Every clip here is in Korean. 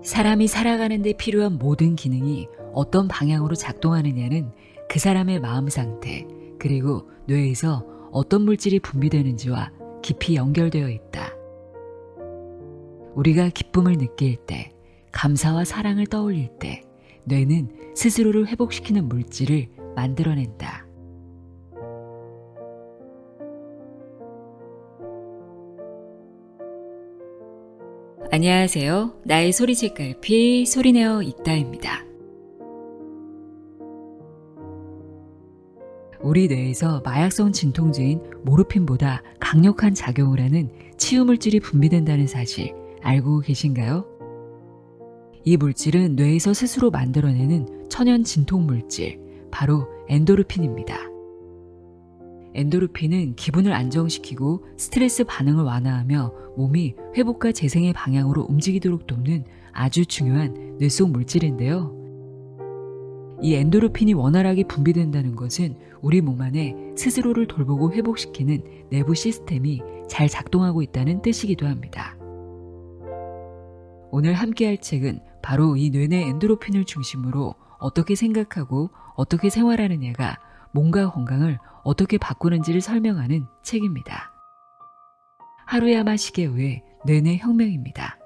사람이 살아가는 데 필요한 모든 기능이 어떤 방향으로 작동하느냐는 그 사람의 마음 상태, 그리고 뇌에서 어떤 물질이 분비되는지와 깊이 연결되어 있다. 우리가 기쁨을 느낄 때, 감사와 사랑을 떠올릴 때, 뇌는 스스로를 회복시키는 물질을 만들어낸다. 안녕하세요. 나의 소리책갈피 소리내어 읽다입니다. 우리 뇌에서 마약성 진통제인 모르핀보다 강력한 작용을 하는 치유물질이 분비된다는 사실 알고 계신가요? 이 물질은 뇌에서 스스로 만들어내는 천연 진통물질, 바로 엔도르핀입니다. 엔도르핀은 기분을 안정시키고 스트레스 반응을 완화하며 몸이 회복과 재생의 방향으로 움직이도록 돕는 아주 중요한 뇌 속 물질인데요. 이 엔도르핀이 원활하게 분비된다는 것은 우리 몸 안에 스스로를 돌보고 회복시키는 내부 시스템이 잘 작동하고 있다는 뜻이기도 합니다. 오늘 함께할 책은 바로 이 뇌내 엔도르핀을 중심으로 어떻게 생각하고 어떻게 생활하느냐가 몸과 건강을 어떻게 바꾸는지를 설명하는 책입니다. 하루야마 시게오의 뇌내 혁명입니다.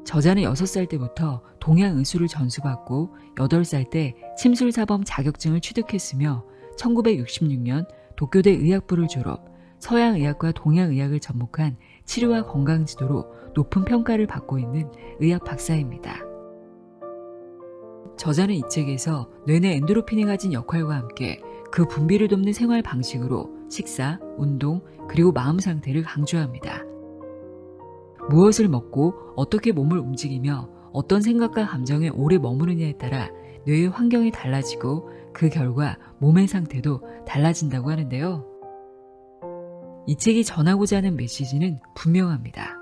저자는 6살 때부터 동양의술을 전수받고 8살 때 침술사범 자격증을 취득했으며 1966년 도쿄대 의학부를 졸업, 서양의학과 동양의학을 접목한 치료와 건강지도로 높은 평가를 받고 있는 의학 박사입니다. 저자는 이 책에서 뇌내 엔도르핀이 가진 역할과 함께 그 분비를 돕는 생활 방식으로 식사, 운동, 그리고 마음 상태를 강조합니다. 무엇을 먹고 어떻게 몸을 움직이며 어떤 생각과 감정에 오래 머무느냐에 따라 뇌의 환경이 달라지고 그 결과 몸의 상태도 달라진다고 하는데요. 이 책이 전하고자 하는 메시지는 분명합니다.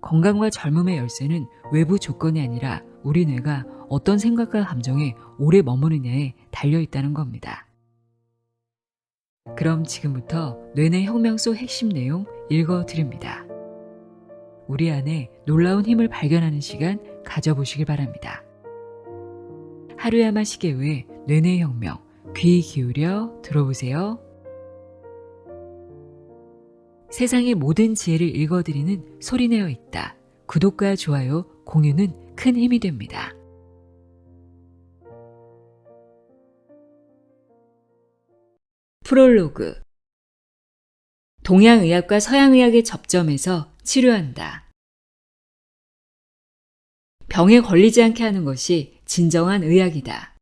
건강과 젊음의 열쇠는 외부 조건이 아니라 우리 뇌가 어떤 생각과 감정에 오래 머무느냐에 달려있다는 겁니다. 그럼 지금부터 뇌내 혁명 속 핵심 내용 읽어드립니다. 우리 안에 놀라운 힘을 발견하는 시간 가져보시길 바랍니다. 하루야마 시게오의 뇌내 혁명, 귀 기울여 들어보세요. 세상의 모든 지혜를 읽어드리는 소리내어 읽다. 구독과 좋아요, 공유는 큰 힘이 됩니다. 프롤로그. 동양의학과 서양의학의 접점에서 치료한다. 병에 걸리지 않게 하는 것이 진정한 의학이다.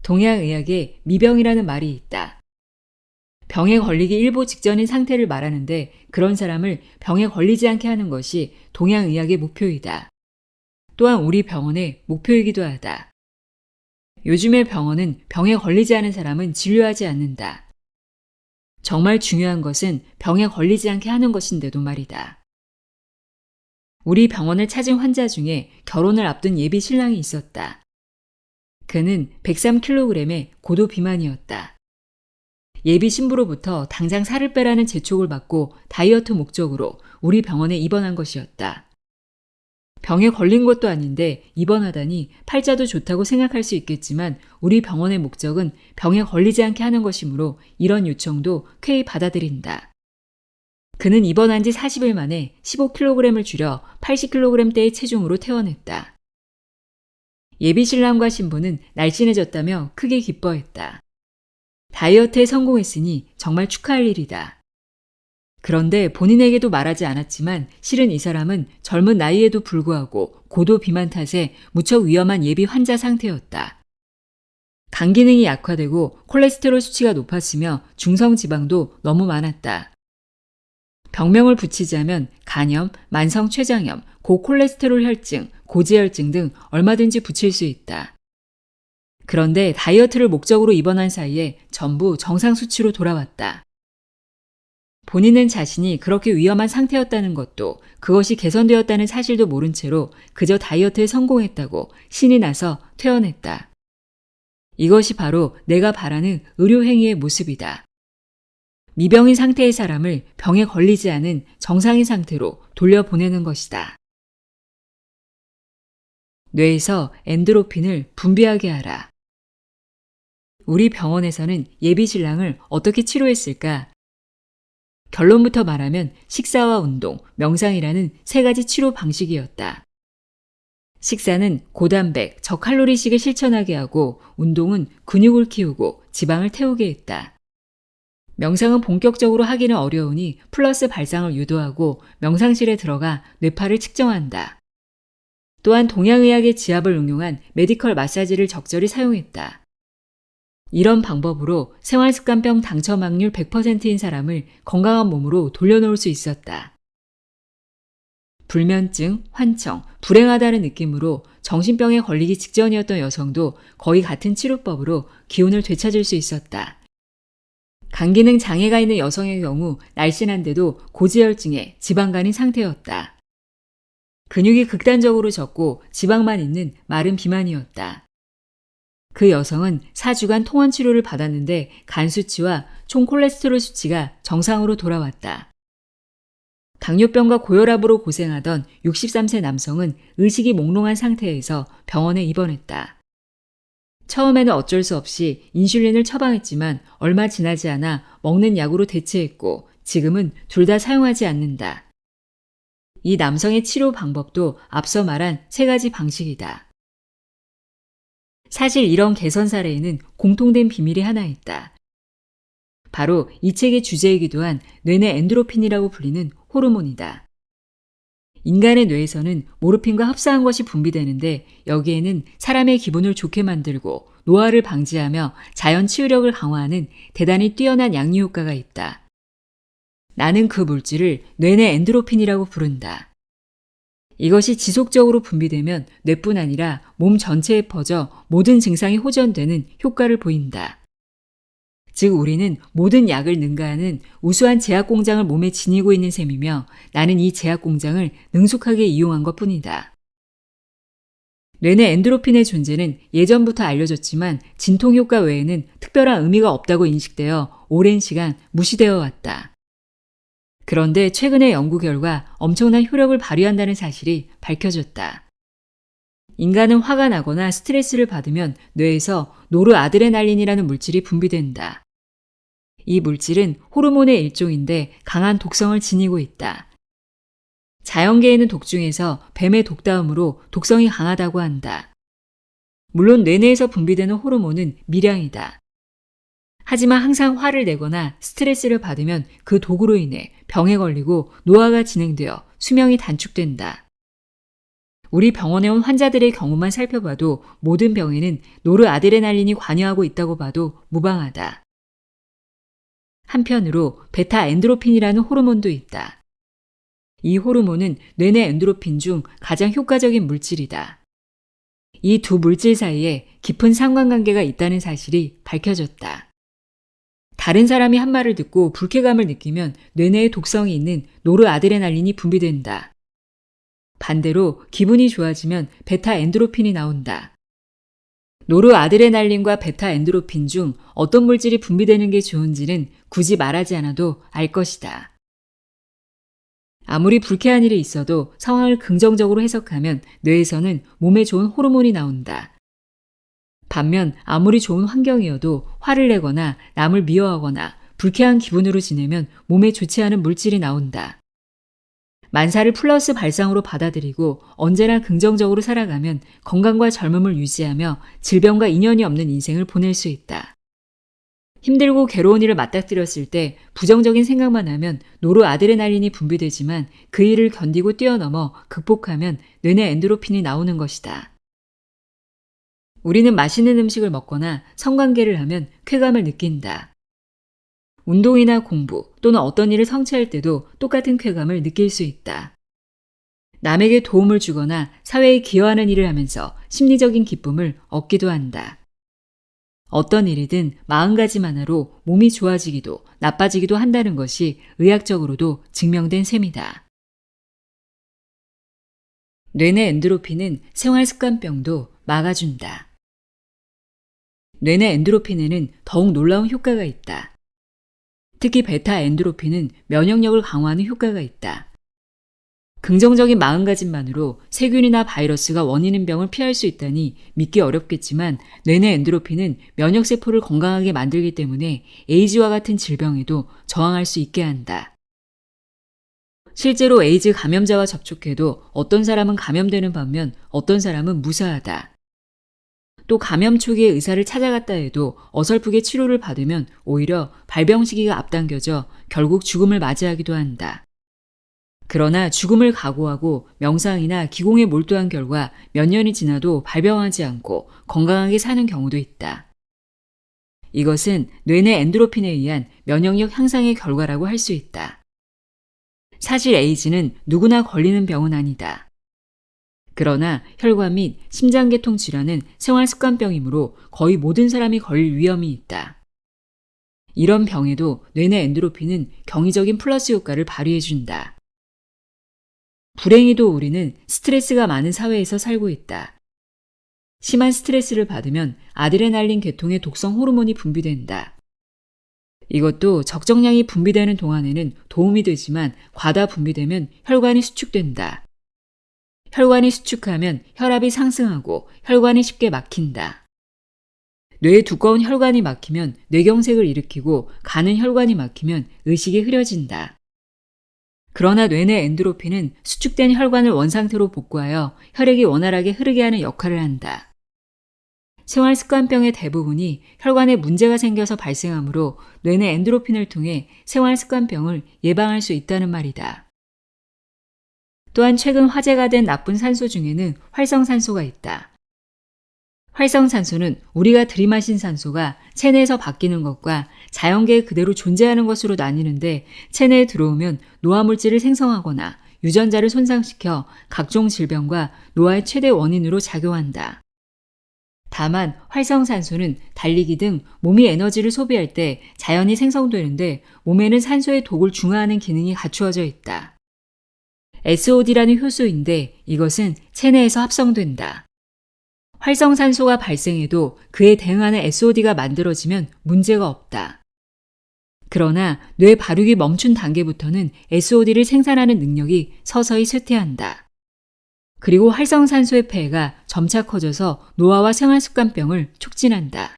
동양의학에 미병이라는 말이 있다. 병에 걸리기 일보 직전인 상태를 말하는데 그런 사람을 병에 걸리지 않게 하는 것이 동양의학의 목표이다. 또한 우리 병원의 목표이기도 하다. 요즘의 병원은 병에 걸리지 않은 사람은 진료하지 않는다. 정말 중요한 것은 병에 걸리지 않게 하는 것인데도 말이다. 우리 병원을 찾은 환자 중에 결혼을 앞둔 예비 신랑이 있었다. 그는 103kg의 고도 비만이었다. 예비 신부로부터 당장 살을 빼라는 재촉을 받고 다이어트 목적으로 우리 병원에 입원한 것이었다. 병에 걸린 것도 아닌데 입원하다니 팔자도 좋다고 생각할 수 있겠지만 우리 병원의 목적은 병에 걸리지 않게 하는 것이므로 이런 요청도 쾌히 받아들인다. 그는 입원한 지 40일 만에 15kg을 줄여 80kg대의 체중으로 퇴원했다. 예비 신랑과 신부는 날씬해졌다며 크게 기뻐했다. 다이어트에 성공했으니 정말 축하할 일이다. 그런데 본인에게도 말하지 않았지만 실은 이 사람은 젊은 나이에도 불구하고 고도 비만 탓에 무척 위험한 예비 환자 상태였다. 간 기능이 약화되고 콜레스테롤 수치가 높았으며 중성지방도 너무 많았다. 병명을 붙이자면 간염, 만성 췌장염, 고콜레스테롤 혈증, 고지혈증 등 얼마든지 붙일 수 있다. 그런데 다이어트를 목적으로 입원한 사이에 전부 정상 수치로 돌아왔다. 본인은 자신이 그렇게 위험한 상태였다는 것도 그것이 개선되었다는 사실도 모른 채로 그저 다이어트에 성공했다고 신이 나서 퇴원했다. 이것이 바로 내가 바라는 의료행위의 모습이다. 미병인 상태의 사람을 병에 걸리지 않은 정상인 상태로 돌려보내는 것이다. 뇌에서 엔도르핀을 분비하게 하라. 우리 병원에서는 예비 신랑을 어떻게 치료했을까? 결론부터 말하면 식사와 운동, 명상이라는 세 가지 치료 방식이었다. 식사는 고단백, 저칼로리식을 실천하게 하고 운동은 근육을 키우고 지방을 태우게 했다. 명상은 본격적으로 하기는 어려우니 플러스 발상을 유도하고 명상실에 들어가 뇌파를 측정한다. 또한 동양의학의 지압을 응용한 메디컬 마사지를 적절히 사용했다. 이런 방법으로 생활습관병 당첨 확률 100%인 사람을 건강한 몸으로 돌려놓을 수 있었다. 불면증, 환청, 불행하다는 느낌으로 정신병에 걸리기 직전이었던 여성도 거의 같은 치료법으로 기운을 되찾을 수 있었다. 간기능 장애가 있는 여성의 경우 날씬한데도 고지혈증에 지방간인 상태였다. 근육이 극단적으로 적고 지방만 있는 마른 비만이었다. 그 여성은 4주간 통원 치료를 받았는데 간 수치와 총 콜레스테롤 수치가 정상으로 돌아왔다. 당뇨병과 고혈압으로 고생하던 63세 남성은 의식이 몽롱한 상태에서 병원에 입원했다. 처음에는 어쩔 수 없이 인슐린을 처방했지만 얼마 지나지 않아 먹는 약으로 대체했고 지금은 둘 다 사용하지 않는다. 이 남성의 치료 방법도 앞서 말한 세 가지 방식이다. 사실 이런 개선 사례에는 공통된 비밀이 하나 있다. 바로 이 책의 주제이기도 한 뇌내 엔도르핀이라고 불리는 호르몬이다. 인간의 뇌에서는 모르핀과 흡사한 것이 분비되는데 여기에는 사람의 기분을 좋게 만들고 노화를 방지하며 자연 치유력을 강화하는 대단히 뛰어난 양리 효과가 있다. 나는 그 물질을 뇌내 엔도르핀이라고 부른다. 이것이 지속적으로 분비되면 뇌뿐 아니라 몸 전체에 퍼져 모든 증상이 호전되는 효과를 보인다. 즉 우리는 모든 약을 능가하는 우수한 제약 공장을 몸에 지니고 있는 셈이며 나는 이 제약 공장을 능숙하게 이용한 것뿐이다. 뇌내 엔도르핀의 존재는 예전부터 알려졌지만 진통 효과 외에는 특별한 의미가 없다고 인식되어 오랜 시간 무시되어 왔다. 그런데 최근의 연구 결과 엄청난 효력을 발휘한다는 사실이 밝혀졌다. 인간은 화가 나거나 스트레스를 받으면 뇌에서 노르아드레날린이라는 물질이 분비된다. 이 물질은 호르몬의 일종인데 강한 독성을 지니고 있다. 자연계에는 독 중에서 뱀의 독다음으로 독성이 강하다고 한다. 물론 뇌내에서 분비되는 호르몬은 미량이다. 하지만 항상 화를 내거나 스트레스를 받으면 그 독으로 인해 병에 걸리고 노화가 진행되어 수명이 단축된다. 우리 병원에 온 환자들의 경우만 살펴봐도 모든 병에는 노르아드레날린이 관여하고 있다고 봐도 무방하다. 한편으로 베타 엔도르핀이라는 호르몬도 있다. 이 호르몬은 뇌내 엔도르핀 중 가장 효과적인 물질이다. 이 두 물질 사이에 깊은 상관관계가 있다는 사실이 밝혀졌다. 다른 사람이 한 말을 듣고 불쾌감을 느끼면 뇌내에 독성이 있는 노르아드레날린이 분비된다. 반대로 기분이 좋아지면 베타 엔도르핀이 나온다. 노르아드레날린과 베타 엔도르핀 중 어떤 물질이 분비되는 게 좋은지는 굳이 말하지 않아도 알 것이다. 아무리 불쾌한 일이 있어도 상황을 긍정적으로 해석하면 뇌에서는 몸에 좋은 호르몬이 나온다. 반면 아무리 좋은 환경이어도 화를 내거나 남을 미워하거나 불쾌한 기분으로 지내면 몸에 좋지 않은 물질이 나온다. 만사를 플러스 발상으로 받아들이고 언제나 긍정적으로 살아가면 건강과 젊음을 유지하며 질병과 인연이 없는 인생을 보낼 수 있다. 힘들고 괴로운 일을 맞닥뜨렸을 때 부정적인 생각만 하면 노르아드레날린이 분비되지만 그 일을 견디고 뛰어넘어 극복하면 뇌내 엔도르핀이 나오는 것이다. 우리는 맛있는 음식을 먹거나 성관계를 하면 쾌감을 느낀다. 운동이나 공부 또는 어떤 일을 성취할 때도 똑같은 쾌감을 느낄 수 있다. 남에게 도움을 주거나 사회에 기여하는 일을 하면서 심리적인 기쁨을 얻기도 한다. 어떤 일이든 마음가짐 하나로 몸이 좋아지기도 나빠지기도 한다는 것이 의학적으로도 증명된 셈이다. 뇌내 엔도르핀은 생활습관병도 막아준다. 뇌내 엔도르핀에는 더욱 놀라운 효과가 있다. 특히 베타 엔도르핀은 면역력을 강화하는 효과가 있다. 긍정적인 마음가짐만으로 세균이나 바이러스가 원인인 병을 피할 수 있다니 믿기 어렵겠지만 뇌내 엔도르핀은 면역세포를 건강하게 만들기 때문에 에이즈와 같은 질병에도 저항할 수 있게 한다. 실제로 에이즈 감염자와 접촉해도 어떤 사람은 감염되는 반면 어떤 사람은 무사하다. 또 감염 초기에 의사를 찾아갔다 해도 어설프게 치료를 받으면 오히려 발병 시기가 앞당겨져 결국 죽음을 맞이하기도 한다. 그러나 죽음을 각오하고 명상이나 기공에 몰두한 결과 몇 년이 지나도 발병하지 않고 건강하게 사는 경우도 있다. 이것은 뇌내 엔도르핀에 의한 면역력 향상의 결과라고 할 수 있다. 사실 에이즈는 누구나 걸리는 병은 아니다. 그러나 혈관 및 심장계통 질환은 생활습관병이므로 거의 모든 사람이 걸릴 위험이 있다. 이런 병에도 뇌내 엔도르핀은 경이적인 플러스 효과를 발휘해준다. 불행히도 우리는 스트레스가 많은 사회에서 살고 있다. 심한 스트레스를 받으면 아드레날린 계통의 독성 호르몬이 분비된다. 이것도 적정량이 분비되는 동안에는 도움이 되지만 과다 분비되면 혈관이 수축된다. 혈관이 수축하면 혈압이 상승하고 혈관이 쉽게 막힌다. 뇌에 두꺼운 혈관이 막히면 뇌경색을 일으키고 가는 혈관이 막히면 의식이 흐려진다. 그러나 뇌내 엔도르핀은 수축된 혈관을 원상태로 복구하여 혈액이 원활하게 흐르게 하는 역할을 한다. 생활습관병의 대부분이 혈관에 문제가 생겨서 발생하므로 뇌내 엔도르핀을 통해 생활습관병을 예방할 수 있다는 말이다. 또한 최근 화제가 된 나쁜 산소 중에는 활성산소가 있다. 활성산소는 우리가 들이마신 산소가 체내에서 바뀌는 것과 자연계에 그대로 존재하는 것으로 나뉘는데 체내에 들어오면 노화물질을 생성하거나 유전자를 손상시켜 각종 질병과 노화의 최대 원인으로 작용한다. 다만 활성산소는 달리기 등 몸이 에너지를 소비할 때 자연히 생성되는데 몸에는 산소의 독을 중화하는 기능이 갖추어져 있다. SOD라는 효소인데 이것은 체내에서 합성된다. 활성산소가 발생해도 그에 대응하는 SOD가 만들어지면 문제가 없다. 그러나 뇌 발육이 멈춘 단계부터는 SOD를 생산하는 능력이 서서히 쇠퇴한다. 그리고 활성산소의 폐해가 점차 커져서 노화와 생활습관병을 촉진한다.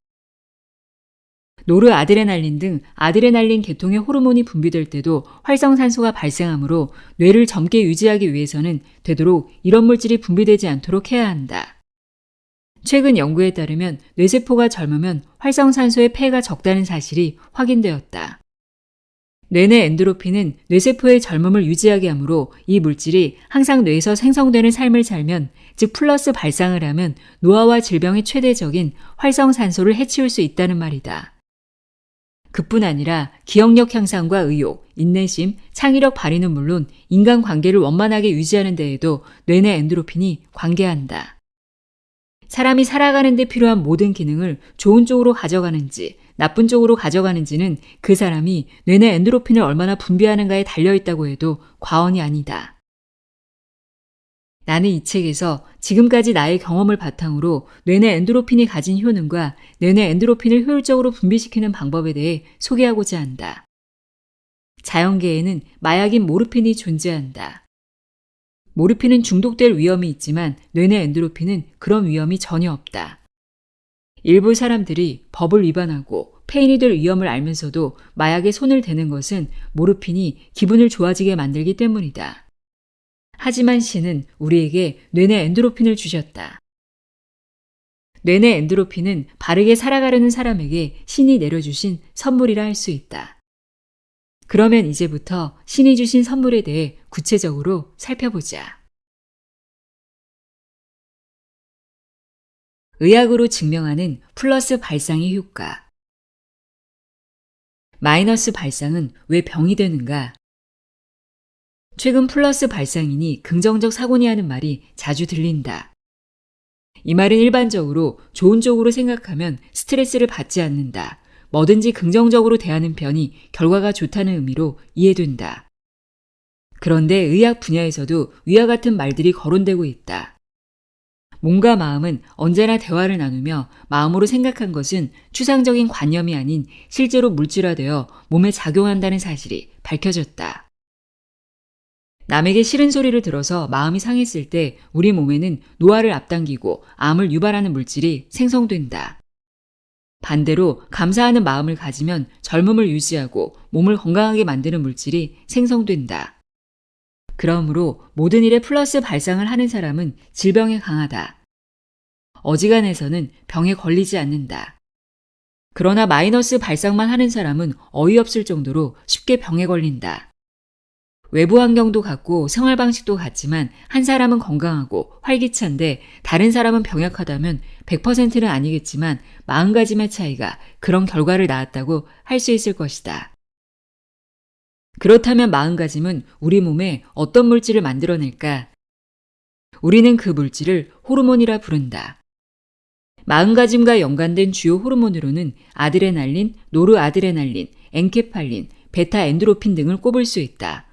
노르아드레날린 등 아드레날린 계통의 호르몬이 분비될 때도 활성산소가 발생하므로 뇌를 젊게 유지하기 위해서는 되도록 이런 물질이 분비되지 않도록 해야 한다. 최근 연구에 따르면 뇌세포가 젊으면 활성산소의 폐해가 적다는 사실이 확인되었다. 뇌내 엔도르핀은 뇌세포의 젊음을 유지하게 하므로 이 물질이 항상 뇌에서 생성되는 삶을 살면, 즉 플러스 발상을 하면 노화와 질병의 최대적인 활성산소를 해치울 수 있다는 말이다. 그뿐 아니라 기억력 향상과 의욕, 인내심, 창의력 발휘는 물론 인간관계를 원만하게 유지하는 데에도 뇌내 엔도르핀이 관계한다. 사람이 살아가는 데 필요한 모든 기능을 좋은 쪽으로 가져가는지 나쁜 쪽으로 가져가는지는 그 사람이 뇌내 엔도르핀을 얼마나 분비하는가에 달려있다고 해도 과언이 아니다. 나는 이 책에서 지금까지 나의 경험을 바탕으로 뇌내 엔도르핀이 가진 효능과 뇌내 엔도르핀을 효율적으로 분비시키는 방법에 대해 소개하고자 한다. 자연계에는 마약인 모르핀이 존재한다. 모르핀은 중독될 위험이 있지만 뇌내 엔도르핀은 그런 위험이 전혀 없다. 일부 사람들이 법을 위반하고 폐인이 될 위험을 알면서도 마약에 손을 대는 것은 모르핀이 기분을 좋아지게 만들기 때문이다. 하지만 신은 우리에게 뇌내 엔도르핀을 주셨다. 뇌내 엔도르핀은 바르게 살아가려는 사람에게 신이 내려주신 선물이라 할 수 있다. 그러면 이제부터 신이 주신 선물에 대해 구체적으로 살펴보자. 의학으로 증명하는 플러스 발상의 효과. 마이너스 발상은 왜 병이 되는가? 최근 플러스 발상이니 긍정적 사고니 하는 말이 자주 들린다. 이 말은 일반적으로 좋은 쪽으로 생각하면 스트레스를 받지 않는다. 뭐든지 긍정적으로 대하는 편이 결과가 좋다는 의미로 이해된다. 그런데 의학 분야에서도 위와 같은 말들이 거론되고 있다. 몸과 마음은 언제나 대화를 나누며 마음으로 생각한 것은 추상적인 관념이 아닌 실제로 물질화되어 몸에 작용한다는 사실이 밝혀졌다. 남에게 싫은 소리를 들어서 마음이 상했을 때 우리 몸에는 노화를 앞당기고 암을 유발하는 물질이 생성된다. 반대로 감사하는 마음을 가지면 젊음을 유지하고 몸을 건강하게 만드는 물질이 생성된다. 그러므로 모든 일에 플러스 발상을 하는 사람은 질병에 강하다. 어지간해서는 병에 걸리지 않는다. 그러나 마이너스 발상만 하는 사람은 어이없을 정도로 쉽게 병에 걸린다. 외부 환경도 같고 생활 방식도 같지만 한 사람은 건강하고 활기찬데 다른 사람은 병약하다면 100%는 아니겠지만 40가지의 차이가 그런 결과를 낳았다고 할 수 있을 것이다. 그렇다면 40가짐은 우리 몸에 어떤 물질을 만들어낼까? 우리는 그 물질을 호르몬이라 부른다. 40가짐과 연관된 주요 호르몬으로는 아드레날린, 노르아드레날린, 엔케팔린, 베타 엔도르핀 등을 꼽을 수 있다.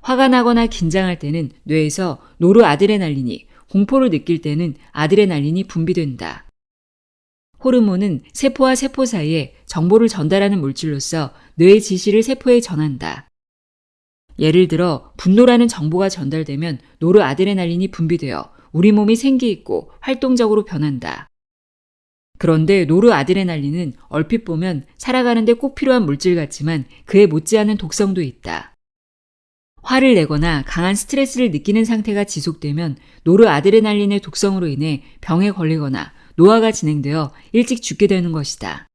화가 나거나 긴장할 때는 뇌에서 노르아드레날린이, 공포를 느낄 때는 아드레날린이 분비된다. 호르몬은 세포와 세포 사이에 정보를 전달하는 물질로서 뇌의 지시를 세포에 전한다. 예를 들어 분노라는 정보가 전달되면 노르아드레날린이 분비되어 우리 몸이 생기있고 활동적으로 변한다. 그런데 노르아드레날린은 얼핏 보면 살아가는데 꼭 필요한 물질 같지만 그에 못지않은 독성도 있다. 화를 내거나 강한 스트레스를 느끼는 상태가 지속되면 노르아드레날린의 독성으로 인해 병에 걸리거나 노화가 진행되어 일찍 죽게 되는 것이다.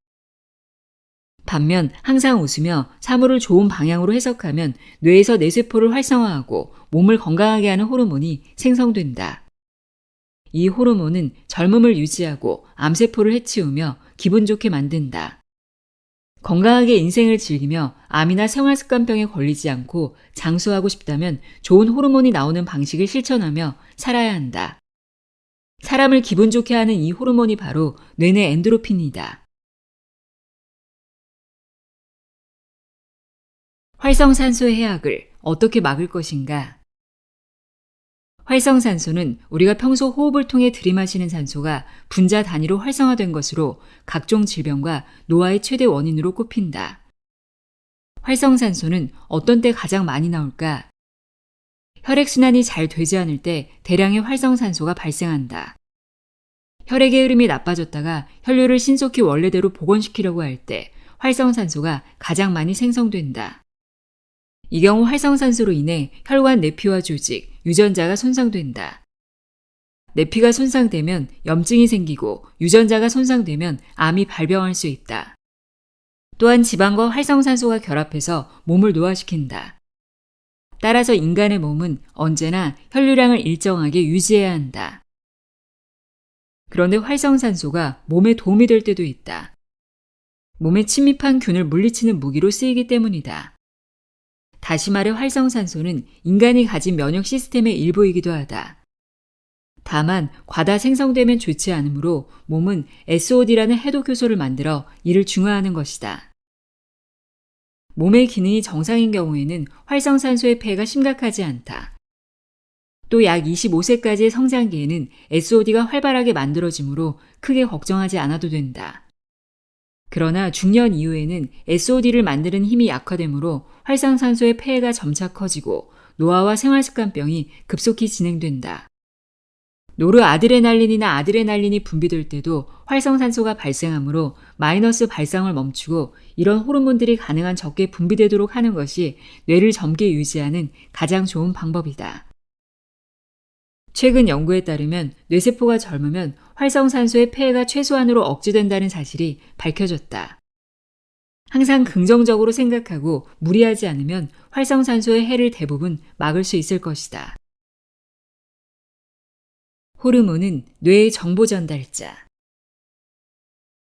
반면 항상 웃으며 사물을 좋은 방향으로 해석하면 뇌에서 뇌세포를 활성화하고 몸을 건강하게 하는 호르몬이 생성된다. 이 호르몬은 젊음을 유지하고 암세포를 해치우며 기분 좋게 만든다. 건강하게 인생을 즐기며 암이나 생활습관병에 걸리지 않고 장수하고 싶다면 좋은 호르몬이 나오는 방식을 실천하며 살아야 한다. 사람을 기분 좋게 하는 이 호르몬이 바로 뇌내 엔도르핀이다. 활성산소의 해악을 어떻게 막을 것인가? 활성산소는 우리가 평소 호흡을 통해 들이마시는 산소가 분자 단위로 활성화된 것으로 각종 질병과 노화의 최대 원인으로 꼽힌다. 활성산소는 어떤 때 가장 많이 나올까? 혈액순환이 잘 되지 않을 때 대량의 활성산소가 발생한다. 혈액의 흐름이 나빠졌다가 혈류를 신속히 원래대로 복원시키려고 할 때 활성산소가 가장 많이 생성된다. 이 경우 활성산소로 인해 혈관 내피와 조직, 유전자가 손상된다. 내피가 손상되면 염증이 생기고 유전자가 손상되면 암이 발병할 수 있다. 또한 지방과 활성산소가 결합해서 몸을 노화시킨다. 따라서 인간의 몸은 언제나 혈류량을 일정하게 유지해야 한다. 그런데 활성산소가 몸에 도움이 될 때도 있다. 몸에 침입한 균을 물리치는 무기로 쓰이기 때문이다. 다시 말해 활성산소는 인간이 가진 면역 시스템의 일부이기도 하다. 다만 과다 생성되면 좋지 않으므로 몸은 SOD라는 해독 효소를 만들어 이를 중화하는 것이다. 몸의 기능이 정상인 경우에는 활성산소의 폐해가 심각하지 않다. 또 약 25세까지의 성장기에는 SOD가 활발하게 만들어지므로 크게 걱정하지 않아도 된다. 그러나 중년 이후에는 SOD를 만드는 힘이 약화되므로 활성산소의 폐해가 점차 커지고 노화와 생활습관병이 급속히 진행된다. 노르아드레날린이나 아드레날린이 분비될 때도 활성산소가 발생하므로 마이너스 발상을 멈추고 이런 호르몬들이 가능한 적게 분비되도록 하는 것이 뇌를 젊게 유지하는 가장 좋은 방법이다. 최근 연구에 따르면 뇌세포가 젊으면 활성산소의 폐해가 최소한으로 억제된다는 사실이 밝혀졌다. 항상 긍정적으로 생각하고 무리하지 않으면 활성산소의 해를 대부분 막을 수 있을 것이다. 호르몬은 뇌의 정보 전달자.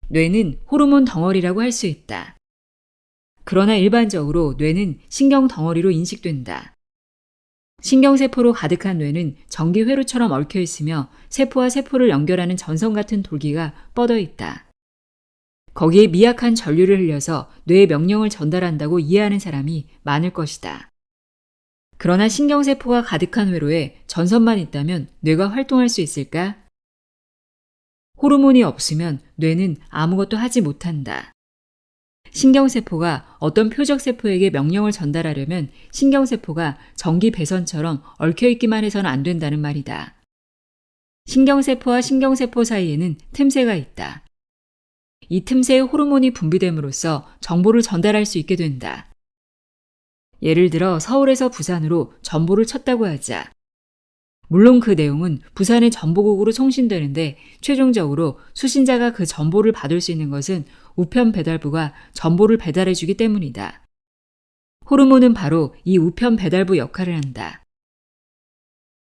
뇌는 호르몬 덩어리라고 할 수 있다. 그러나 일반적으로 뇌는 신경 덩어리로 인식된다. 신경세포로 가득한 뇌는 전기회로처럼 얽혀 있으며 세포와 세포를 연결하는 전선 같은 돌기가 뻗어 있다. 거기에 미약한 전류를 흘려서 뇌에 명령을 전달한다고 이해하는 사람이 많을 것이다. 그러나 신경세포가 가득한 회로에 전선만 있다면 뇌가 활동할 수 있을까? 호르몬이 없으면 뇌는 아무것도 하지 못한다. 신경세포가 어떤 표적세포에게 명령을 전달하려면 신경세포가 전기 배선처럼 얽혀있기만 해서는 안 된다는 말이다. 신경세포와 신경세포 사이에는 틈새가 있다. 이 틈새에 호르몬이 분비됨으로써 정보를 전달할 수 있게 된다. 예를 들어 서울에서 부산으로 전보를 쳤다고 하자. 물론 그 내용은 부산의 전보국으로 송신되는데 최종적으로 수신자가 그 전보를 받을 수 있는 것은 우편 배달부가 전보를 배달해주기 때문이다. 호르몬은 바로 이 우편 배달부 역할을 한다.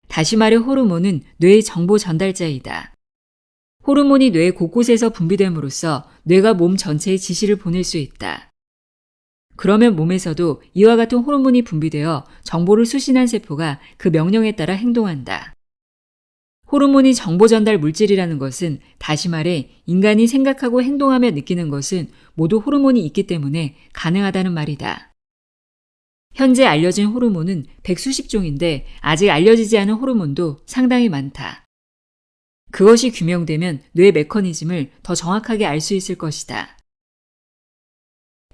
다시 말해 호르몬은 뇌의 정보 전달자이다. 호르몬이 뇌 곳곳에서 분비됨으로써 뇌가 몸 전체에 지시를 보낼 수 있다. 그러면 몸에서도 이와 같은 호르몬이 분비되어 정보를 수신한 세포가 그 명령에 따라 행동한다. 호르몬이 정보 전달 물질이라는 것은 다시 말해 인간이 생각하고 행동하며 느끼는 것은 모두 호르몬이 있기 때문에 가능하다는 말이다. 현재 알려진 호르몬은 백수십 종인데 아직 알려지지 않은 호르몬도 상당히 많다. 그것이 규명되면 뇌 메커니즘을 더 정확하게 알 수 있을 것이다.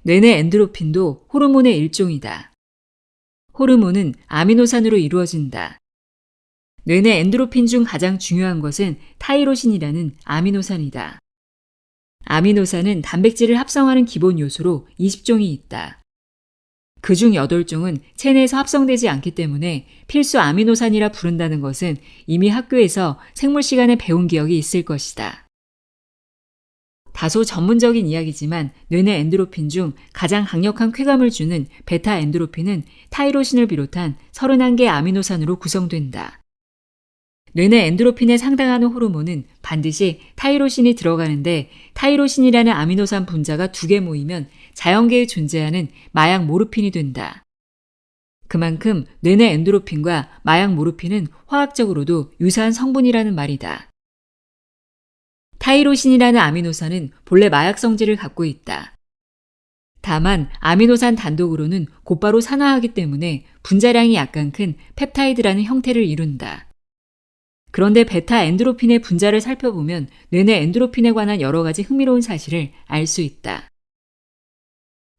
뇌내 엔도르핀도 호르몬의 일종이다. 호르몬은 아미노산으로 이루어진다. 뇌내 엔도르핀 중 가장 중요한 것은 타이로신이라는 아미노산이다. 아미노산은 단백질을 합성하는 기본 요소로 20종이 있다. 그중 8종은 체내에서 합성되지 않기 때문에 필수 아미노산이라 부른다는 것은 이미 학교에서 생물 시간에 배운 기억이 있을 것이다. 다소 전문적인 이야기지만 뇌내 엔도르핀 중 가장 강력한 쾌감을 주는 베타 엔도르핀은 타이로신을 비롯한 31개 아미노산으로 구성된다. 뇌내 엔도르핀에 상당하는 호르몬은 반드시 타이로신이 들어가는데 타이로신이라는 아미노산 분자가 2개 모이면 자연계에 존재하는 마약 모르핀이 된다. 그만큼 뇌내 엔도르핀과 마약 모르핀은 화학적으로도 유사한 성분이라는 말이다. 타이로신이라는 아미노산은 본래 마약 성질을 갖고 있다. 다만 아미노산 단독으로는 곧바로 산화하기 때문에 분자량이 약간 큰 펩타이드라는 형태를 이룬다. 그런데 베타 엔도르핀의 분자를 살펴보면 뇌내 엔도르핀에 관한 여러 가지 흥미로운 사실을 알 수 있다.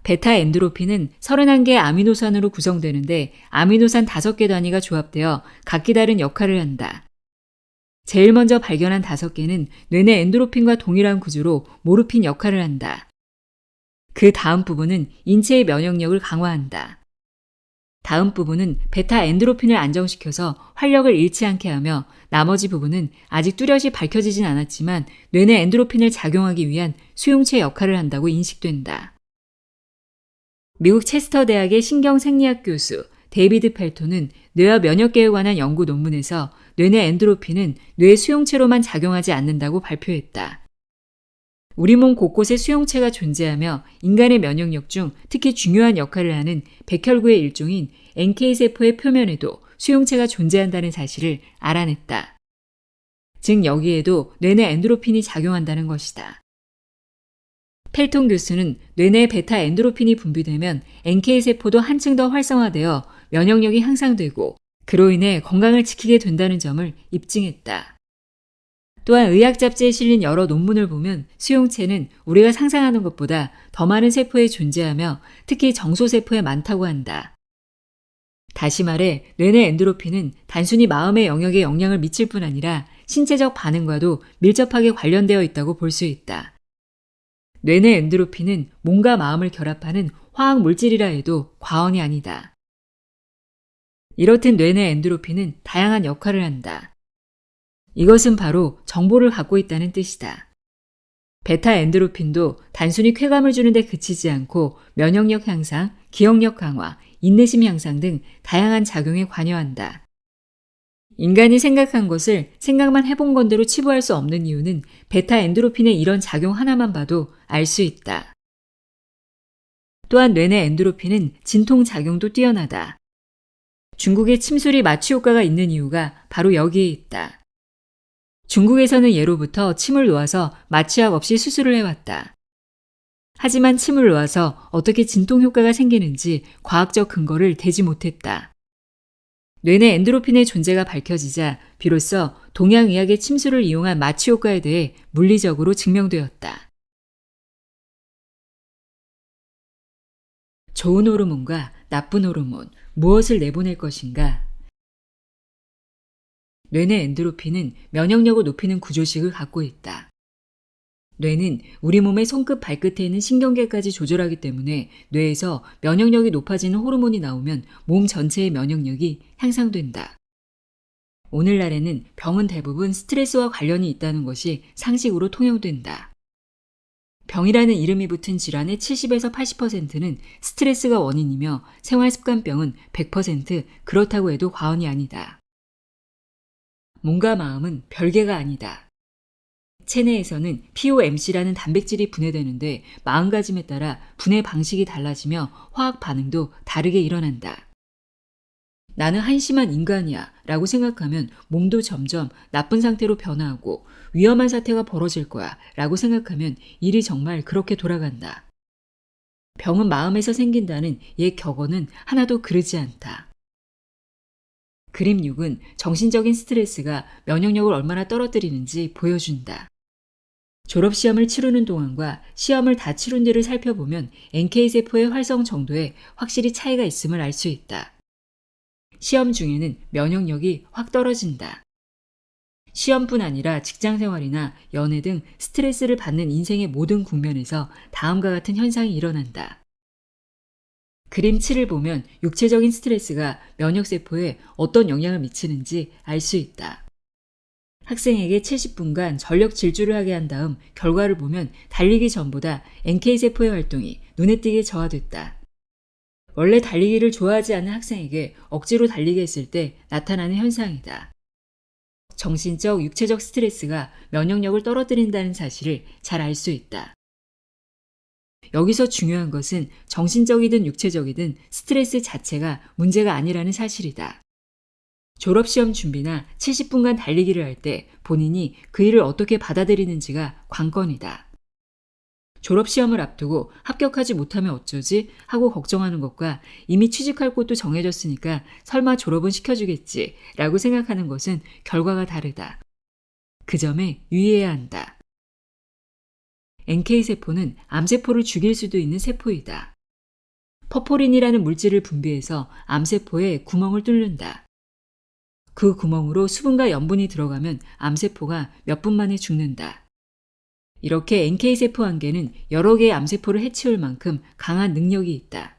베타 엔도르핀은 31개의 아미노산으로 구성되는데 아미노산 5개 단위가 조합되어 각기 다른 역할을 한다. 제일 먼저 발견한 5개는 뇌내 엔도르핀과 동일한 구조로 모르핀 역할을 한다. 그 다음 부분은 인체의 면역력을 강화한다. 다음 부분은 베타 엔도르핀을 안정시켜서 활력을 잃지 않게 하며 나머지 부분은 아직 뚜렷이 밝혀지진 않았지만 뇌내 엔도르핀을 작용하기 위한 수용체 역할을 한다고 인식된다. 미국 체스터 대학의 신경생리학 교수 데이비드 펠톤은 뇌와 면역계에 관한 연구 논문에서 뇌내 엔도르핀은 뇌 수용체로만 작용하지 않는다고 발표했다. 우리 몸 곳곳에 수용체가 존재하며 인간의 면역력 중 특히 중요한 역할을 하는 백혈구의 일종인 NK세포의 표면에도 수용체가 존재한다는 사실을 알아냈다. 즉 여기에도 뇌내 엔도르핀이 작용한다는 것이다. 펠톤 교수는 뇌내 베타 엔도르핀이 분비되면 NK세포도 한층 더 활성화되어 면역력이 향상되고 그로 인해 건강을 지키게 된다는 점을 입증했다. 또한 의학 잡지에 실린 여러 논문을 보면 수용체는 우리가 상상하는 것보다 더 많은 세포에 존재하며 특히 정소세포에 많다고 한다. 다시 말해 뇌내 엔도르핀은 단순히 마음의 영역에 영향을 미칠 뿐 아니라 신체적 반응과도 밀접하게 관련되어 있다고 볼 수 있다. 뇌내 엔도르핀은 몸과 마음을 결합하는 화학 물질이라 해도 과언이 아니다. 이렇듯 뇌내 엔도르핀은 다양한 역할을 한다. 이것은 바로 정보를 갖고 있다는 뜻이다. 베타 엔도르핀도 단순히 쾌감을 주는 데 그치지 않고 면역력 향상, 기억력 강화, 인내심 향상 등 다양한 작용에 관여한다. 인간이 생각한 것을 생각만 해본 건대로 치부할 수 없는 이유는 베타 엔도르핀의 이런 작용 하나만 봐도 알 수 있다. 또한 뇌내 엔도르핀은 진통작용도 뛰어나다. 중국의 침술이 마취 효과가 있는 이유가 바로 여기에 있다. 중국에서는 예로부터 침을 놓아서 마취약 없이 수술을 해왔다. 하지만 침을 놓아서 어떻게 진통 효과가 생기는지 과학적 근거를 대지 못했다. 뇌 내 엔도르핀의 존재가 밝혀지자 비로소 동양의학의 침수를 이용한 마취 효과에 대해 물리적으로 증명되었다. 좋은 호르몬과 나쁜 호르몬, 무엇을 내보낼 것인가? 뇌 내 엔도르핀은 면역력을 높이는 구조식을 갖고 있다. 뇌는 우리 몸의 손끝 발끝에 있는 신경계까지 조절하기 때문에 뇌에서 면역력이 높아지는 호르몬이 나오면 몸 전체의 면역력이 향상된다. 오늘날에는 병은 대부분 스트레스와 관련이 있다는 것이 상식으로 통용된다. 병이라는 이름이 붙은 질환의 70에서 80%는 스트레스가 원인이며 생활습관병은 100% 그렇다고 해도 과언이 아니다. 몸과 마음은 별개가 아니다. 체내에서는 POMC라는 단백질이 분해되는데 마음가짐에 따라 분해 방식이 달라지며 화학 반응도 다르게 일어난다. 나는 한심한 인간이야 라고 생각하면 몸도 점점 나쁜 상태로 변화하고 위험한 사태가 벌어질 거야 라고 생각하면 일이 정말 그렇게 돌아간다. 병은 마음에서 생긴다는 옛 격언은 하나도 그르지 않다. 그림 6은 정신적인 스트레스가 면역력을 얼마나 떨어뜨리는지 보여준다. 졸업시험을 치르는 동안과 시험을 다 치른 뒤를 살펴보면 NK세포의 활성 정도에 확실히 차이가 있음을 알 수 있다. 시험 중에는 면역력이 확 떨어진다. 시험뿐 아니라 직장생활이나 연애 등 스트레스를 받는 인생의 모든 국면에서 다음과 같은 현상이 일어난다. 그림 7을 보면 육체적인 스트레스가 면역세포에 어떤 영향을 미치는지 알 수 있다. 학생에게 70분간 전력 질주를 하게 한 다음 결과를 보면 달리기 전보다 NK세포의 활동이 눈에 띄게 저하됐다. 원래 달리기를 좋아하지 않는 학생에게 억지로 달리게 했을 때 나타나는 현상이다. 정신적, 육체적 스트레스가 면역력을 떨어뜨린다는 사실을 잘 알 수 있다. 여기서 중요한 것은 정신적이든 육체적이든 스트레스 자체가 문제가 아니라는 사실이다. 졸업시험 준비나 70분간 달리기를 할 때 본인이 그 일을 어떻게 받아들이는지가 관건이다. 졸업시험을 앞두고 합격하지 못하면 어쩌지 하고 걱정하는 것과 이미 취직할 곳도 정해졌으니까 설마 졸업은 시켜주겠지 라고 생각하는 것은 결과가 다르다. 그 점에 유의해야 한다. NK세포는 암세포를 죽일 수도 있는 세포이다. 퍼포린이라는 물질을 분비해서 암세포에 구멍을 뚫는다. 그 구멍으로 수분과 염분이 들어가면 암세포가 몇 분 만에 죽는다. 이렇게 NK세포 한 개는 여러 개의 암세포를 해치울 만큼 강한 능력이 있다.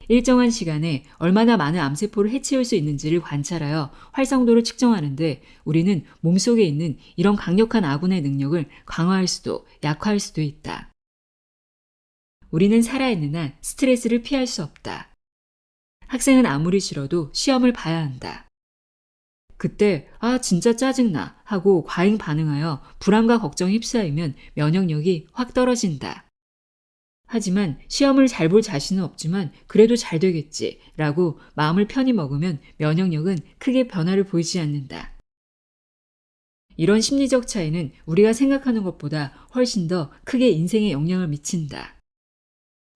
일정한 시간에 얼마나 많은 암세포를 해치울 수 있는지를 관찰하여 활성도를 측정하는데 우리는 몸속에 있는 이런 강력한 아군의 능력을 강화할 수도 약화할 수도 있다. 우리는 살아있는 한 스트레스를 피할 수 없다. 학생은 아무리 싫어도 시험을 봐야 한다. 그때 진짜 짜증나 하고 과잉 반응하여 불안과 걱정에 휩싸이면 면역력이 확 떨어진다. 하지만 시험을 잘 볼 자신은 없지만 그래도 잘 되겠지 라고 마음을 편히 먹으면 면역력은 크게 변화를 보이지 않는다. 이런 심리적 차이는 우리가 생각하는 것보다 훨씬 더 크게 인생에 영향을 미친다.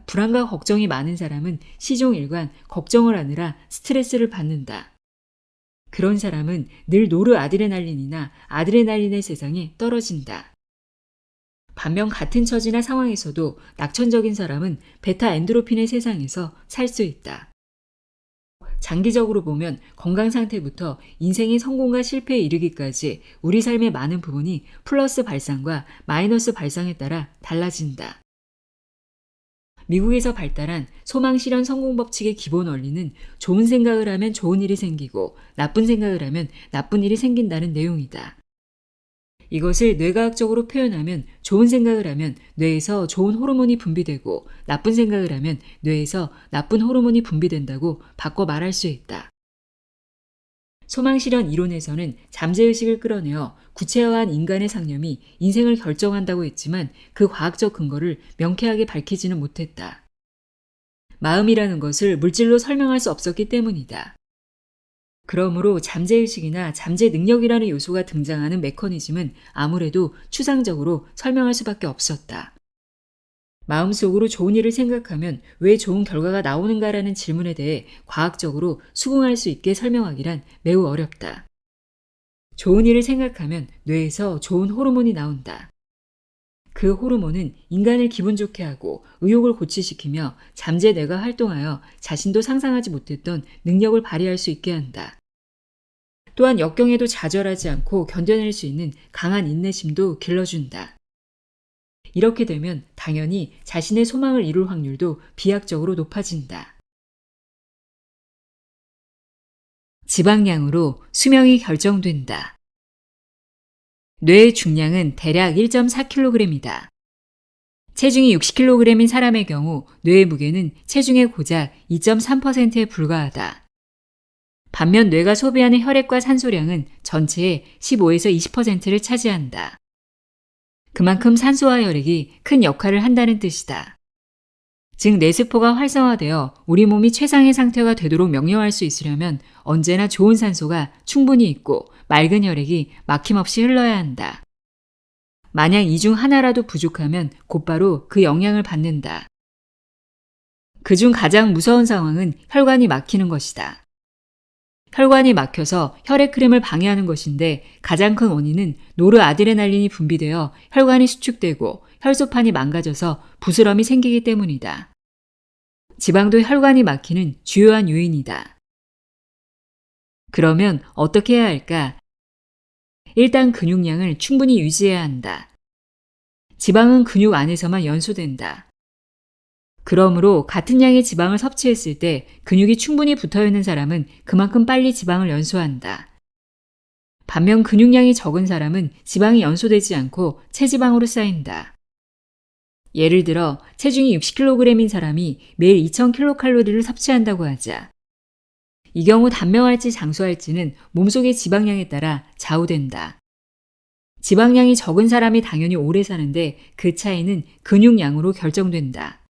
불안과 걱정이 많은 사람은 시종일관 걱정을 하느라 스트레스를 받는다. 그런 사람은 늘 노르아드레날린이나 아드레날린의 세상에 떨어진다. 반면 같은 처지나 상황에서도 낙천적인 사람은 베타 엔도르핀의 세상에서 살 수 있다. 장기적으로 보면 건강 상태부터 인생의 성공과 실패에 이르기까지 우리 삶의 많은 부분이 플러스 발상과 마이너스 발상에 따라 달라진다. 미국에서 발달한 소망실현 성공 법칙의 기본 원리는 좋은 생각을 하면 좋은 일이 생기고 나쁜 생각을 하면 나쁜 일이 생긴다는 내용이다. 이것을 뇌과학적으로 표현하면 좋은 생각을 하면 뇌에서 좋은 호르몬이 분비되고 나쁜 생각을 하면 뇌에서 나쁜 호르몬이 분비된다고 바꿔 말할 수 있다. 소망실현 이론에서는 잠재의식을 끌어내어 구체화한 인간의 상념이 인생을 결정한다고 했지만 그 과학적 근거를 명쾌하게 밝히지는 못했다. 마음이라는 것을 물질로 설명할 수 없었기 때문이다. 그러므로 잠재의식이나 잠재능력이라는 요소가 등장하는 메커니즘은 아무래도 추상적으로 설명할 수밖에 없었다. 마음속으로 좋은 일을 생각하면 왜 좋은 결과가 나오는가라는 질문에 대해 과학적으로 수긍할 수 있게 설명하기란 매우 어렵다. 좋은 일을 생각하면 뇌에서 좋은 호르몬이 나온다. 그 호르몬은 인간을 기분 좋게 하고 의욕을 고취시키며 잠재뇌가 활동하여 자신도 상상하지 못했던 능력을 발휘할 수 있게 한다. 또한 역경에도 좌절하지 않고 견뎌낼 수 있는 강한 인내심도 길러준다. 이렇게 되면 당연히 자신의 소망을 이룰 확률도 비약적으로 높아진다. 지방량으로 수명이 결정된다. 뇌의 중량은 대략 1.4kg이다. 체중이 60kg인 사람의 경우 뇌의 무게는 체중의 고작 2.3%에 불과하다. 반면 뇌가 소비하는 혈액과 산소량은 전체의 15에서 20%를 차지한다. 그만큼 산소와 혈액이 큰 역할을 한다는 뜻이다. 즉 뇌세포가 활성화되어 우리 몸이 최상의 상태가 되도록 명령할 수 있으려면 언제나 좋은 산소가 충분히 있고 맑은 혈액이 막힘없이 흘러야 한다. 만약 이 중 하나라도 부족하면 곧바로 그 영향을 받는다. 그중 가장 무서운 상황은 혈관이 막히는 것이다. 혈관이 막혀서 혈액 흐름을 방해하는 것인데 가장 큰 원인은 노르아드레날린이 분비되어 혈관이 수축되고 혈소판이 망가져서 부스럼이 생기기 때문이다. 지방도 혈관이 막히는 주요한 요인이다. 그러면 어떻게 해야 할까? 일단 근육량을 충분히 유지해야 한다. 지방은 근육 안에서만 연소된다. 그러므로 같은 양의 지방을 섭취했을 때 근육이 충분히 붙어있는 사람은 그만큼 빨리 지방을 연소한다. 반면 근육량이 적은 사람은 지방이 연소되지 않고 체지방으로 쌓인다. 예를 들어 체중이 60kg인 사람이 매일 2000kcal를 섭취한다고 하자. 이 경우 단명할지 장수할지는 몸속의 지방량에 따라 좌우된다. 지방량이 적은 사람이 당연히 오래 사는데 그 차이는 근육량으로 결정된다.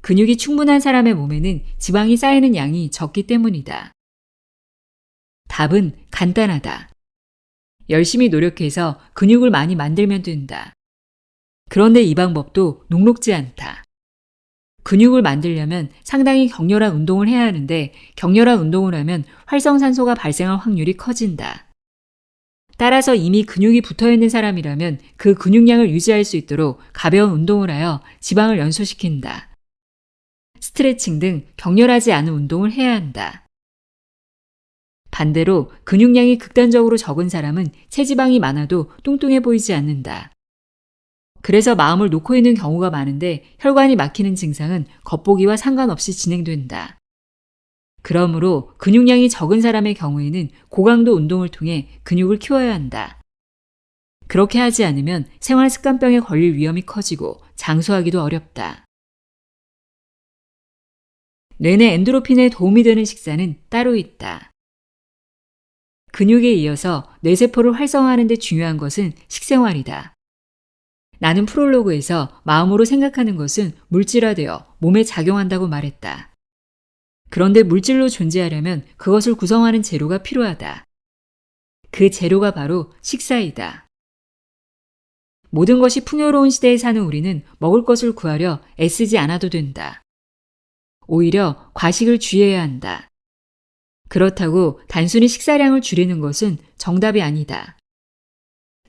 근육이 충분한 사람의 몸에는 지방이 쌓이는 양이 적기 때문이다. 답은 간단하다. 열심히 노력해서 근육을 많이 만들면 된다. 그런데 이 방법도 녹록지 않다. 근육을 만들려면 상당히 격렬한 운동을 해야 하는데 격렬한 운동을 하면 활성산소가 발생할 확률이 커진다. 따라서 이미 근육이 붙어있는 사람이라면 그 근육량을 유지할 수 있도록 가벼운 운동을 하여 지방을 연소시킨다. 스트레칭 등 격렬하지 않은 운동을 해야 한다. 반대로 근육량이 극단적으로 적은 사람은 체지방이 많아도 뚱뚱해 보이지 않는다. 그래서 마음을 놓고 있는 경우가 많은데 혈관이 막히는 증상은 겉보기와 상관없이 진행된다. 그러므로 근육량이 적은 사람의 경우에는 고강도 운동을 통해 근육을 키워야 한다. 그렇게 하지 않으면 생활습관병에 걸릴 위험이 커지고 장수하기도 어렵다. 뇌내 엔도르핀에 도움이 되는 식사는 따로 있다. 근육에 이어서 뇌세포를 활성화하는 데 중요한 것은 식생활이다. 나는 프롤로그에서 마음으로 생각하는 것은 물질화되어 몸에 작용한다고 말했다. 그런데 물질로 존재하려면 그것을 구성하는 재료가 필요하다. 그 재료가 바로 식사이다. 모든 것이 풍요로운 시대에 사는 우리는 먹을 것을 구하려 애쓰지 않아도 된다. 오히려 과식을 주의해야 한다. 그렇다고 단순히 식사량을 줄이는 것은 정답이 아니다.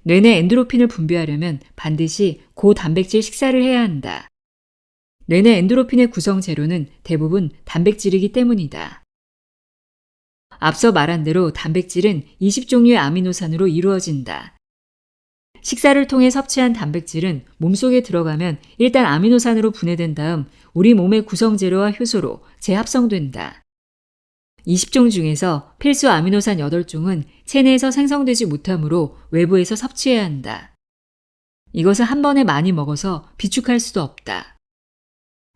뇌내 엔도르핀을 분비하려면 반드시 고단백질 식사를 해야 한다. 뇌내 엔도르핀의 구성 재료는 대부분 단백질이기 때문이다. 앞서 말한 대로 단백질은 20종류의 아미노산으로 이루어진다. 식사를 통해 섭취한 단백질은 몸속에 들어가면 일단 아미노산으로 분해된 다음 우리 몸의 구성 재료와 효소로 재합성된다. 20종 중에서 필수 아미노산 8종은 체내에서 생성되지 못하므로 외부에서 섭취해야 한다. 이것을 한 번에 많이 먹어서 비축할 수도 없다.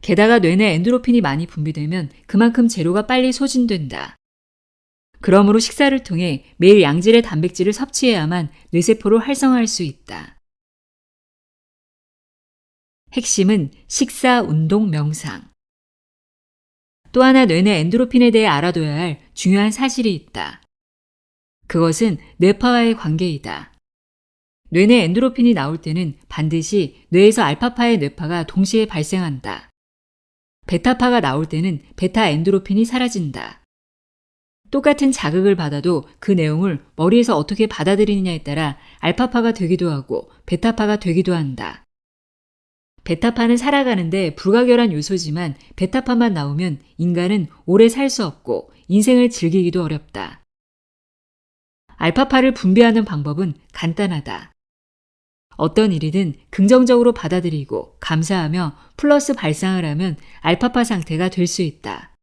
게다가 뇌내 엔도르핀이 많이 분비되면 그만큼 재료가 빨리 소진된다. 그러므로 식사를 통해 매일 양질의 단백질을 섭취해야만 뇌세포를 활성화할 수 있다. 핵심은 식사, 운동, 명상. 또 하나 뇌내 엔도르핀에 대해 알아둬야 할 중요한 사실이 있다. 그것은 뇌파와의 관계이다. 뇌 내 엔도르핀이 나올 때는 반드시 뇌에서 알파파의 뇌파가 동시에 발생한다. 베타파가 나올 때는 베타 엔도르핀이 사라진다. 똑같은 자극을 받아도 그 내용을 머리에서 어떻게 받아들이느냐에 따라 알파파가 되기도 하고 베타파가 되기도 한다. 베타파는 살아가는데 불가결한 요소지만 베타파만 나오면 인간은 오래 살 수 없고 인생을 즐기기도 어렵다. 알파파를 분비하는 방법은 간단하다. 어떤 일이든 긍정적으로 받아들이고 감사하며 플러스 발상을 하면 알파파 상태가 될 수 있다.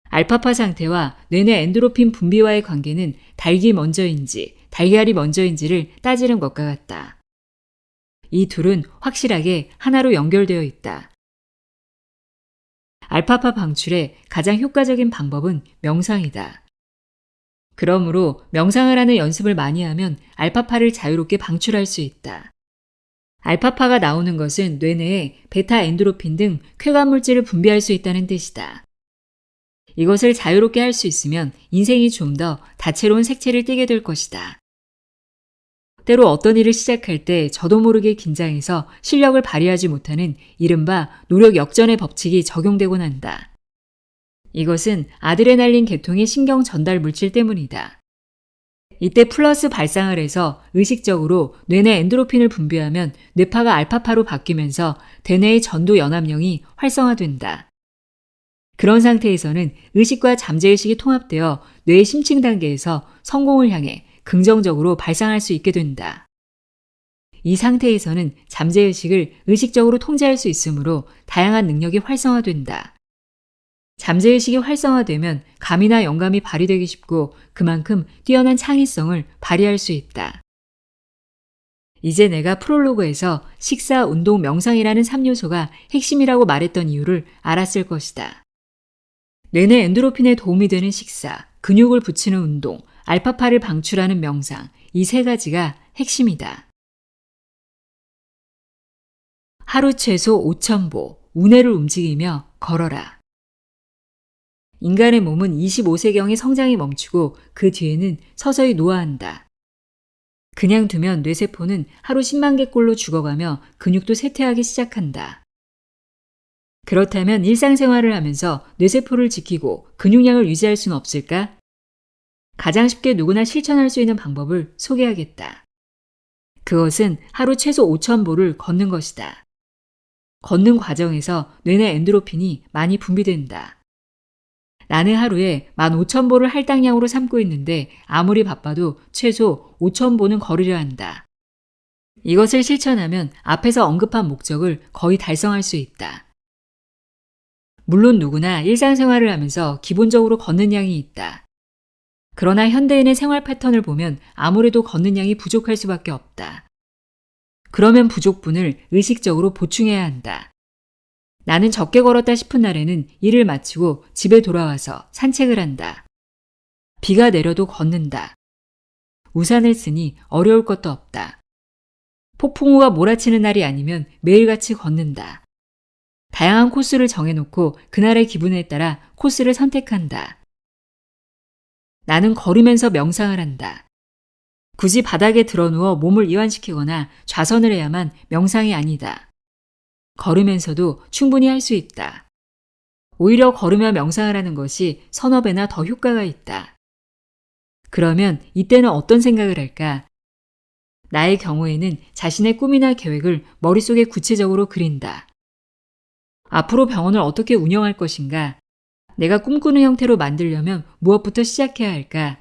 알파파 상태와 뇌내 엔도르핀 분비와의 관계는 닭이 먼저인지 달걀이 먼저인지를 따지는 것과 같다. 이 둘은 확실하게 하나로 연결되어 있다. 알파파 방출의 가장 효과적인 방법은 명상이다. 그러므로 명상을 하는 연습을 많이 하면 알파파를 자유롭게 방출할 수 있다. 알파파가 나오는 것은 뇌내에 베타 엔도르핀 등 쾌감 물질을 분비할 수 있다는 뜻이다. 이것을 자유롭게 할 수 있으면 인생이 좀 더 다채로운 색채를 띠게 될 것이다. 때로 어떤 일을 시작할 때 저도 모르게 긴장해서 실력을 발휘하지 못하는 이른바 노력 역전의 법칙이 적용되곤 한다. 이것은 아드레날린 계통의 신경 전달 물질 때문이다. 이때 플러스 발상을 해서 의식적으로 뇌내 엔도르핀을 분비하면 뇌파가 알파파로 바뀌면서 대뇌의 전두 연합령이 활성화된다. 그런 상태에서는 의식과 잠재의식이 통합되어 뇌의 심층 단계에서 성공을 향해 긍정적으로 발상할 수 있게 된다. 이 상태에서는 잠재의식을 의식적으로 통제할 수 있으므로 다양한 능력이 활성화된다. 잠재의식이 활성화되면 감이나 영감이 발휘되기 쉽고 그만큼 뛰어난 창의성을 발휘할 수 있다. 이제 내가 프롤로그에서 식사, 운동, 명상이라는 3요소가 핵심이라고 말했던 이유를 알았을 것이다. 뇌내 엔도르핀에 도움이 되는 식사, 근육을 붙이는 운동, 알파파를 방출하는 명상, 이 세 가지가 핵심이다. 하루 최소 5,000보, 우뇌를 움직이며 걸어라. 인간의 몸은 25세경에 성장이 멈추고 그 뒤에는 서서히 노화한다. 그냥 두면 뇌세포는 하루 10만 개꼴로 죽어가며 근육도 쇠퇴하기 시작한다. 그렇다면 일상생활을 하면서 뇌세포를 지키고 근육량을 유지할 수는 없을까? 가장 쉽게 누구나 실천할 수 있는 방법을 소개하겠다. 그것은 하루 최소 5,000보를 걷는 것이다. 걷는 과정에서 뇌내 엔도르핀이 많이 분비된다. 나는 하루에 15,000보를 할당량으로 삼고 있는데 아무리 바빠도 최소 5,000보는 걸으려 한다. 이것을 실천하면 앞에서 언급한 목적을 거의 달성할 수 있다. 물론 누구나 일상생활을 하면서 기본적으로 걷는 양이 있다. 그러나 현대인의 생활 패턴을 보면 아무래도 걷는 양이 부족할 수밖에 없다. 그러면 부족분을 의식적으로 보충해야 한다. 나는 적게 걸었다 싶은 날에는 일을 마치고 집에 돌아와서 산책을 한다. 비가 내려도 걷는다. 우산을 쓰니 어려울 것도 없다. 폭풍우가 몰아치는 날이 아니면 매일같이 걷는다. 다양한 코스를 정해놓고 그날의 기분에 따라 코스를 선택한다. 나는 걸으면서 명상을 한다. 굳이 바닥에 드러누워 몸을 이완시키거나 좌선을 해야만 명상이 아니다. 걸으면서도 충분히 할 수 있다. 오히려 걸으며 명상을 하는 것이 서너 배나 더 효과가 있다. 그러면 이때는 어떤 생각을 할까? 나의 경우에는 자신의 꿈이나 계획을 머릿속에 구체적으로 그린다. 앞으로 병원을 어떻게 운영할 것인가? 내가 꿈꾸는 형태로 만들려면 무엇부터 시작해야 할까?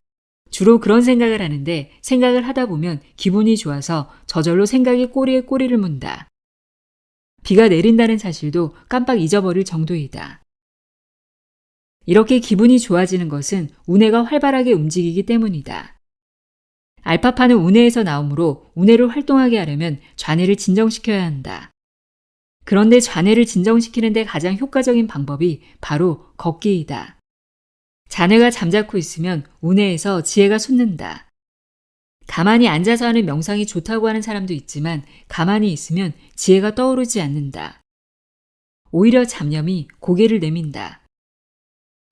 주로 그런 생각을 하는데 생각을 하다 보면 기분이 좋아서 저절로 생각이 꼬리에 꼬리를 문다. 비가 내린다는 사실도 깜빡 잊어버릴 정도이다. 이렇게 기분이 좋아지는 것은 우뇌가 활발하게 움직이기 때문이다. 알파파는 우뇌에서 나오므로 우뇌를 활동하게 하려면 좌뇌를 진정시켜야 한다. 그런데 좌뇌를 진정시키는 데 가장 효과적인 방법이 바로 걷기이다. 좌뇌가 잠자코 있으면 우뇌에서 지혜가 솟는다. 가만히 앉아서 하는 명상이 좋다고 하는 사람도 있지만 가만히 있으면 지혜가 떠오르지 않는다. 오히려 잡념이 고개를 내민다.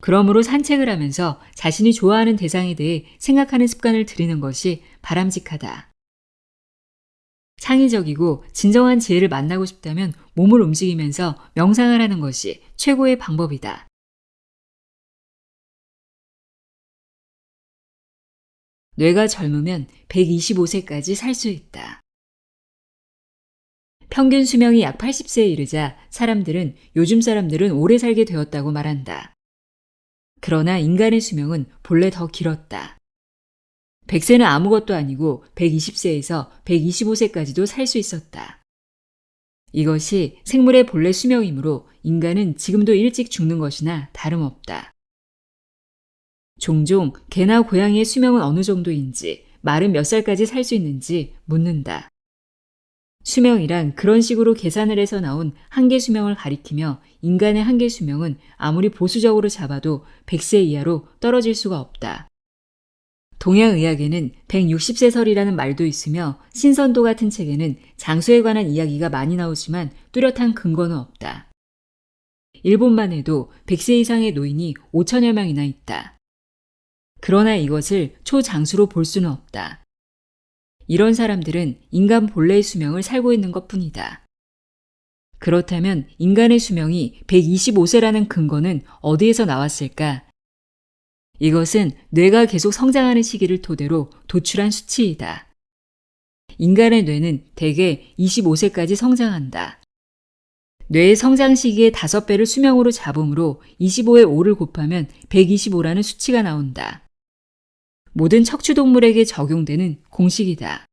그러므로 산책을 하면서 자신이 좋아하는 대상에 대해 생각하는 습관을 들이는 것이 바람직하다. 창의적이고 진정한 지혜를 만나고 싶다면 몸을 움직이면서 명상을 하는 것이 최고의 방법이다. 뇌가 젊으면 125세까지 살 수 있다. 평균 수명이 약 80세에 이르자 사람들은 요즘 사람들은 오래 살게 되었다고 말한다. 그러나 인간의 수명은 본래 더 길었다. 100세는 아무것도 아니고 120세에서 125세까지도 살 수 있었다. 이것이 생물의 본래 수명이므로 인간은 지금도 일찍 죽는 것이나 다름없다. 종종 개나 고양이의 수명은 어느 정도인지, 말은 몇 살까지 살 수 있는지 묻는다. 수명이란 그런 식으로 계산을 해서 나온 한계 수명을 가리키며 인간의 한계 수명은 아무리 보수적으로 잡아도 100세 이하로 떨어질 수가 없다. 동양의학에는 160세설이라는 말도 있으며 신선도 같은 책에는 장수에 관한 이야기가 많이 나오지만 뚜렷한 근거는 없다. 일본만 해도 100세 이상의 노인이 5천여 명이나 있다. 그러나 이것을 초장수로 볼 수는 없다. 이런 사람들은 인간 본래의 수명을 살고 있는 것뿐이다. 그렇다면 인간의 수명이 125세라는 근거는 어디에서 나왔을까? 이것은 뇌가 계속 성장하는 시기를 토대로 도출한 수치이다. 인간의 뇌는 대개 25세까지 성장한다. 뇌의 성장 시기의 5배를 수명으로 잡음으로 25에 5를 곱하면 125라는 수치가 나온다. 모든 척추동물에게 적용되는 공식이다.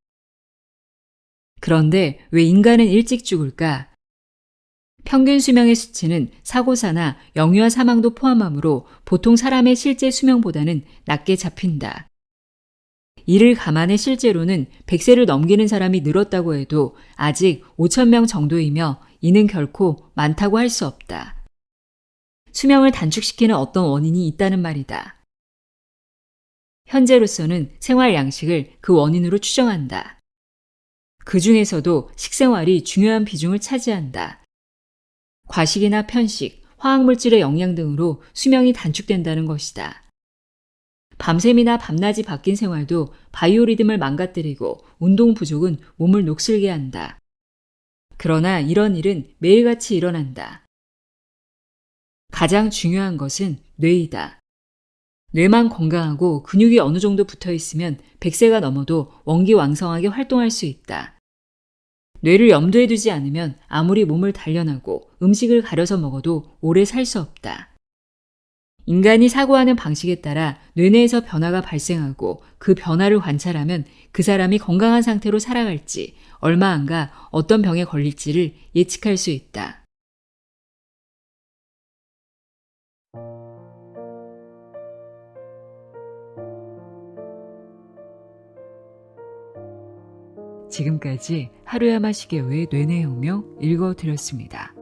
그런데 왜 인간은 일찍 죽을까? 평균 수명의 수치는 사고사나 영유아 사망도 포함하므로 보통 사람의 실제 수명보다는 낮게 잡힌다. 이를 감안해 실제로는 100세를 넘기는 사람이 늘었다고 해도 아직 5천 명 정도이며 이는 결코 많다고 할 수 없다. 수명을 단축시키는 어떤 원인이 있다는 말이다. 현재로서는 생활 양식을 그 원인으로 추정한다. 그 중에서도 식생활이 중요한 비중을 차지한다. 과식이나 편식, 화학물질의 영양 등으로 수명이 단축된다는 것이다. 밤샘이나 밤낮이 바뀐 생활도 바이오리듬을 망가뜨리고 운동 부족은 몸을 녹슬게 한다. 그러나 이런 일은 매일같이 일어난다. 가장 중요한 것은 뇌이다. 뇌만 건강하고 근육이 어느 정도 붙어 있으면 100세가 넘어도 원기왕성하게 활동할 수 있다. 뇌를 염두에 두지 않으면 아무리 몸을 단련하고 음식을 가려서 먹어도 오래 살 수 없다. 인간이 사고하는 방식에 따라 뇌내에서 변화가 발생하고 그 변화를 관찰하면 그 사람이 건강한 상태로 살아갈지 얼마 안 가 어떤 병에 걸릴지를 예측할 수 있다. 지금까지 하루야마 시계오의 뇌내혁명 읽어드렸습니다.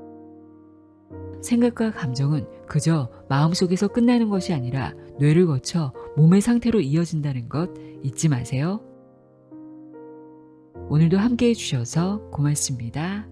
생각과 감정은 그저 마음속에서 끝나는 것이 아니라 뇌를 거쳐 몸의 상태로 이어진다는 것 잊지 마세요. 오늘도 함께해 주셔서 고맙습니다.